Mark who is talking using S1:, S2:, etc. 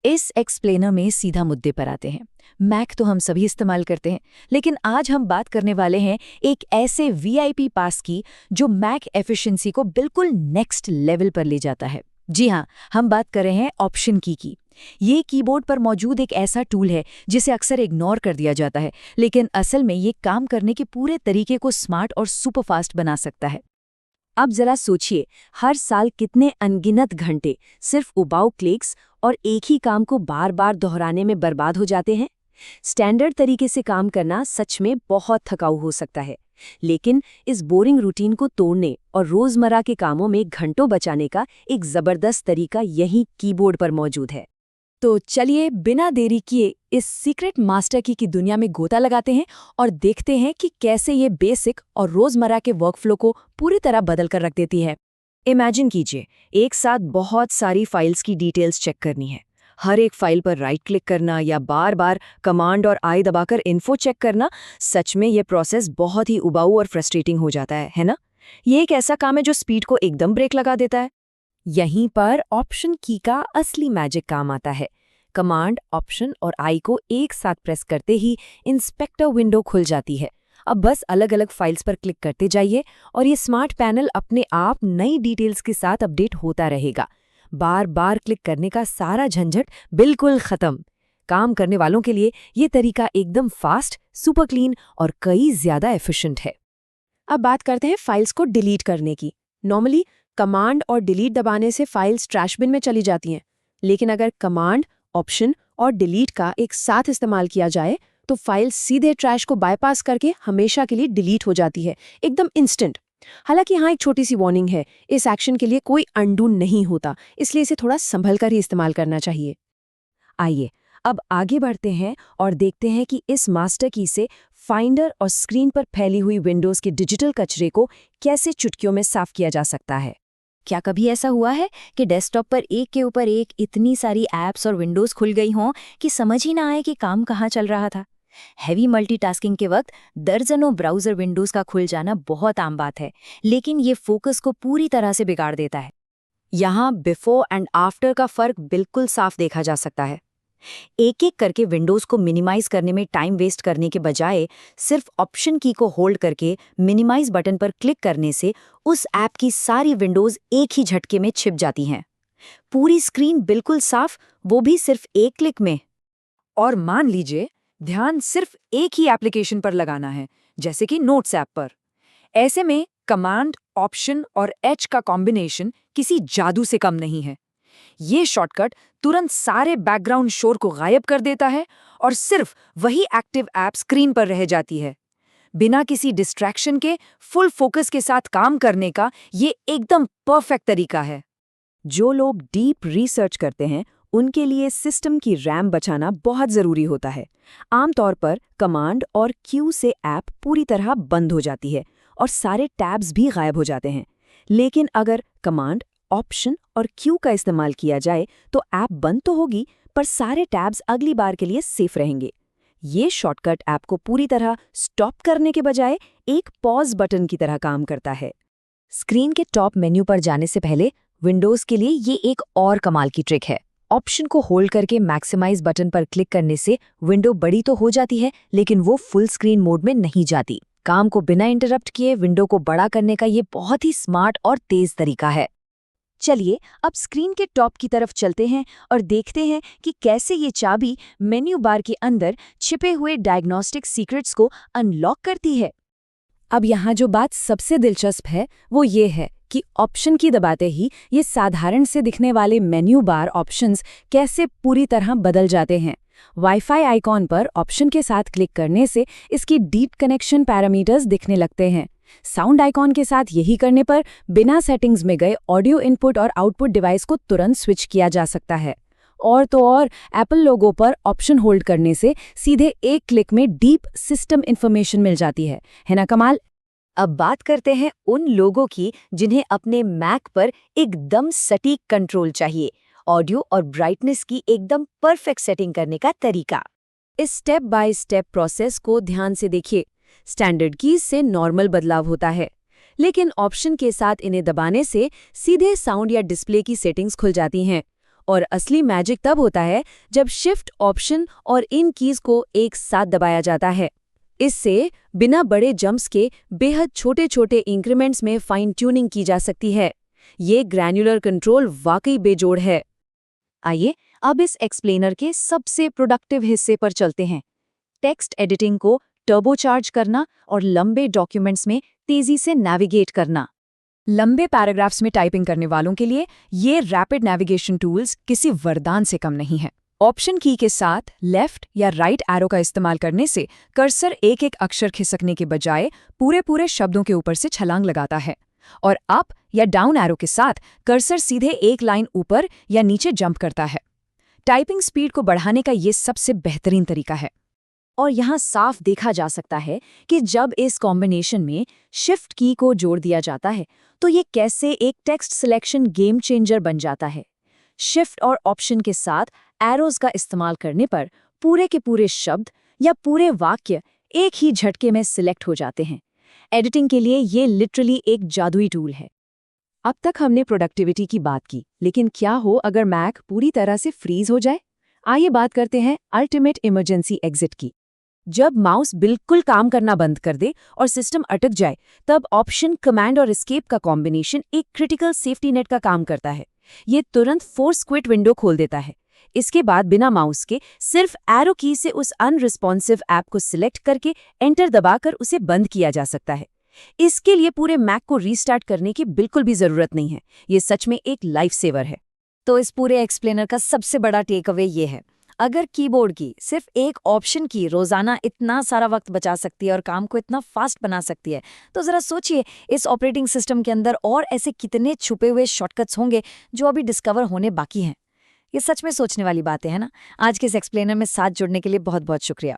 S1: इस एक्सप्लेनर में सीधा मुद्दे पर आते हैं। मैक तो हम सभी इस्तेमाल करते हैं, लेकिन आज हम बात करने वाले हैं एक ऐसे वीआईपी पास की जो मैक एफिशिएंसी को बिल्कुल नेक्स्ट लेवल पर ले जाता है। जी हाँ, हम बात कर रहे हैं ऑप्शन की। ये कीबोर्ड पर मौजूद एक ऐसा टूल है जिसे अक्सर इग्नोर कर दिया जाता है, लेकिन असल में ये काम करने के पूरे तरीके को स्मार्ट और सुपरफास्ट बना सकता है। अब जरा सोचिए, हर साल कितने अनगिनत घंटे सिर्फ उबाऊ क्लिक्स और एक ही काम को बार बार दोहराने में बर्बाद हो जाते हैं। स्टैंडर्ड तरीके से काम करना सच में बहुत थकाऊ हो सकता है, लेकिन इस बोरिंग रूटीन को तोड़ने और रोजमर्रा के कामों में घंटों बचाने का एक जबरदस्त तरीका यही कीबोर्ड पर मौजूद है। तो चलिए बिना देरी किए इस सीक्रेट मास्टर की दुनिया में गोता लगाते हैं और देखते हैं कि कैसे ये बेसिक और रोजमर्रा के वर्कफ्लो को पूरी तरह बदल कर रख देती है। इमेजिन कीजिए, एक साथ बहुत सारी फाइल्स की डिटेल्स चेक करनी है। हर एक फाइल पर राइट क्लिक करना या बार बार कमांड और आई दबाकर इन्फो चेक करना, सच में ये प्रोसेस बहुत ही उबाऊ और फ्रस्ट्रेटिंग हो जाता है ना? ये एक ऐसा काम है जो स्पीड को एकदम ब्रेक लगा देता है। यहीं पर ऑप्शन की का असली मैजिक काम आता है। कमांड, ऑप्शन और आई को एक साथ प्रेस करते ही इंस्पेक्टर विंडो खुल जाती है। अब बस अलग अलग फाइल्स पर क्लिक करते जाइए और ये स्मार्ट पैनल अपने आप नई डिटेल्स के साथ अपडेट होता रहेगा। बार बार क्लिक करने का सारा झंझट बिल्कुल खत्म। काम करने वालों के लिए ये तरीका एकदम फास्ट, सुपर क्लीन और कई ज्यादा एफिशिएंट है। अब बात करते हैं फाइल्स को डिलीट करने की। नॉर्मली कमांड और डिलीट दबाने से फाइल्स ट्रैश बिन में चली जाती हैं, लेकिन अगर कमांड, ऑप्शन और डिलीट का एक साथ इस्तेमाल किया जाए तो फाइल सीधे ट्रैश को बाईपास करके हमेशा के लिए डिलीट हो जाती है, एकदम इंस्टेंट। हालांकि यहाँ एक छोटी सी वार्निंग है, इस एक्शन के लिए कोई अनडू नहीं होता, इसलिए इसे थोड़ा संभल कर ही इस्तेमाल करना चाहिए। आइए अब आगे बढ़ते हैं और देखते हैं कि इस मास्टर की से फाइंडर और स्क्रीन पर फैली हुई विंडोज़ के डिजिटल कचरे को कैसे चुटकियों में साफ किया जा सकता है। क्या कभी ऐसा हुआ है कि डेस्कटॉप पर एक के ऊपर एक इतनी सारी ऐप्स और विंडोज़ खुल गई हों कि समझ ही ना आए कि काम कहाँ चल रहा था? हैवी मल्टीटास्किंग के वक्त दर्जनों ब्राउज़र विंडोज़ का खुल जाना बहुत आम बात है, लेकिन ये फोकस को पूरी तरह से बिगाड़ देता है। यहाँ बिफोर एंड आफ्टर का फ़र्क बिल्कुल साफ देखा जा सकता है। एक एक करके विंडोज़ को मिनिमाइज करने में टाइम वेस्ट करने के बजाय सिर्फ ऑप्शन की को होल्ड करके मिनिमाइज बटन पर क्लिक करने से उस ऐप की सारी विंडोज़ एक ही झटके में छिप जाती हैं। पूरी स्क्रीन बिल्कुल साफ, वो भी सिर्फ एक क्लिक में। और मान लीजिए ध्यान सिर्फ एक ही एप्लीकेशन पर लगाना है, जैसे कि नोट्स ऐप पर। ऐसे में कमांड, ऑप्शन और एच का कॉम्बिनेशन किसी जादू से कम नहीं है। ये शॉर्टकट तुरंत सारे बैकग्राउंड शोर को गायब कर देता है और सिर्फ वही एक्टिव ऐप स्क्रीन पर रह जाती है। बिना किसी डिस्ट्रैक्शन के फुल फोकस के साथ काम करने का ये एकदम परफेक्ट तरीका है। जो लोग डीप रिसर्च करते हैं उनके लिए सिस्टम की रैम बचाना बहुत ज़रूरी होता है। आमतौर पर कमांड और क्यू से ऐप पूरी तरह बंद हो जाती है और सारे टैब्स भी गायब हो जाते हैं। लेकिन अगर कमांड, ऑप्शन और क्यू का इस्तेमाल किया जाए तो ऐप बंद तो होगी, पर सारे टैब्स अगली बार के लिए सेफ रहेंगे। ये शॉर्टकट ऐप को पूरी तरह स्टॉप करने के बजाय एक पॉज बटन की तरह काम करता है। स्क्रीन के टॉप मेन्यू पर जाने से पहले विंडोज़ के लिए ये एक और कमाल की ट्रिक है। ऑप्शन को होल्ड करके मैक्सिमाइज बटन पर क्लिक करने से विंडो बड़ी तो हो जाती है, लेकिन वो फुल स्क्रीन मोड में नहीं जाती। काम को बिना इंटरप्ट किए विंडो को बड़ा करने का ये बहुत ही स्मार्ट और तेज तरीका है। चलिए अब स्क्रीन के टॉप की तरफ चलते हैं और देखते हैं कि कैसे ये चाबी मेन्यू बार के अंदर छिपे हुए डायग्नोस्टिक सीक्रेट्स को अनलॉक करती है। अब यहाँ जो बात सबसे दिलचस्प है वो ये है कि ऑप्शन की दबाते ही ये साधारण से दिखने वाले मेन्यू बार ऑप्शंस कैसे पूरी तरह बदल जाते हैं। वाईफाई आइकॉन पर ऑप्शन के साथ क्लिक करने से इसकी डीप कनेक्शन पैरामीटर्स दिखने लगते हैं। साउंड आइकॉन के साथ यही करने पर बिना सेटिंग्स में गए ऑडियो इनपुट और आउटपुट डिवाइस को तुरंत स्विच किया जा सकता है। और तो और एप्पल लोगो पर ऑप्शन होल्ड करने से सीधे एक क्लिक में डीप सिस्टम इंफॉर्मेशन मिल जाती है ना कमाल? अब बात करते हैं उन लोगों की जिन्हें अपने मैक पर एकदम सटीक कंट्रोल चाहिए। ऑडियो और ब्राइटनेस की एकदम परफेक्ट सेटिंग करने का तरीका। इस स्टेप बाय स्टेप प्रोसेस को ध्यान से देखिए। स्टैंडर्ड कीज से नॉर्मल बदलाव होता है, लेकिन ऑप्शन के साथ इन्हें दबाने से सीधे साउंड या डिस्प्ले की सेटिंग्स खुल जाती हैं। और असली मैजिक तब होता है जब शिफ्ट ऑप्शन और इन कीज को एक साथ दबाया जाता है। इससे बिना बड़े जंप्स के बेहद छोटे छोटे इंक्रीमेंट्स में फाइन ट्यूनिंग की जा सकती है। ये ग्रैन्युलर कंट्रोल वाकई बेजोड़ है। आइए अब इस एक्सप्लेनर के सबसे प्रोडक्टिव हिस्से पर चलते हैं, टेक्स्ट एडिटिंग को टर्बोचार्ज करना और लंबे डॉक्यूमेंट्स में तेजी से नेविगेट करना। लंबे पैराग्राफ्स में टाइपिंग करने वालों के लिए ये रैपिड नेविगेशन टूल्स किसी वरदान से कम नहीं है। ऑप्शन की के साथ लेफ्ट या राइट एरो का इस्तेमाल करने से कर्सर एक एक अक्षर खिसकने के बजाय पूरे शब्दों के ऊपर से छलांग लगाता है, और अप या डाउन एरो के साथ कर्सर सीधे एक लाइन ऊपर या नीचे जंप करता है। टाइपिंग स्पीड को बढ़ाने का ये सबसे बेहतरीन तरीका है। और यहाँ साफ देखा जा सकता है कि जब इस कॉम्बिनेशन में शिफ्ट की को जोड़ दिया जाता है तो ये कैसे एक टेक्स्ट सिलेक्शन गेम चेंजर बन जाता है। शिफ्ट और ऑप्शन के साथ एरोज का इस्तेमाल करने पर पूरे के पूरे शब्द या पूरे वाक्य एक ही झटके में सिलेक्ट हो जाते हैं। एडिटिंग के लिए ये लिटरली एक जादुई टूल है। अब तक हमने प्रोडक्टिविटी की बात की, लेकिन क्या हो अगर मैक पूरी तरह से फ्रीज हो जाए? आइए बात करते हैं अल्टीमेट इमरजेंसी एग्जिट की। जब माउस बिल्कुल काम करना बंद कर दे और सिस्टम अटक जाए, तब ऑप्शन, कमांड और एस्केप का कॉम्बिनेशन एक क्रिटिकल सेफ्टी नेट का काम करता है। ये तुरंत फोर्स क्विट विंडो खोल देता है। इसके बाद बिना माउस के सिर्फ एरो की से उस अनरिस्पॉन्सिव ऐप को सिलेक्ट करके एंटर दबाकर उसे बंद किया जा सकता है। इसके लिए पूरे मैक को रीस्टार्ट करने की बिल्कुल भी जरूरत नहीं है। ये सच में एक लाइफ सेवर है। तो इस पूरे एक्सप्लेनर का सबसे बड़ा टेक अवे ये है, अगर कीबोर्ड की सिर्फ एक ऑप्शन की रोजाना इतना सारा वक्त बचा सकती है और काम को इतना फास्ट बना सकती है, तो जरा सोचिए इस ऑपरेटिंग सिस्टम के अंदर और ऐसे कितने छुपे हुए शॉर्टकट्स होंगे जो अभी डिस्कवर होने बाकी हैं। ये सच में सोचने वाली बातें हैं ना। आज के इस एक्सप्लेनर में साथ जुड़ने के लिए बहुत बहुत शुक्रिया।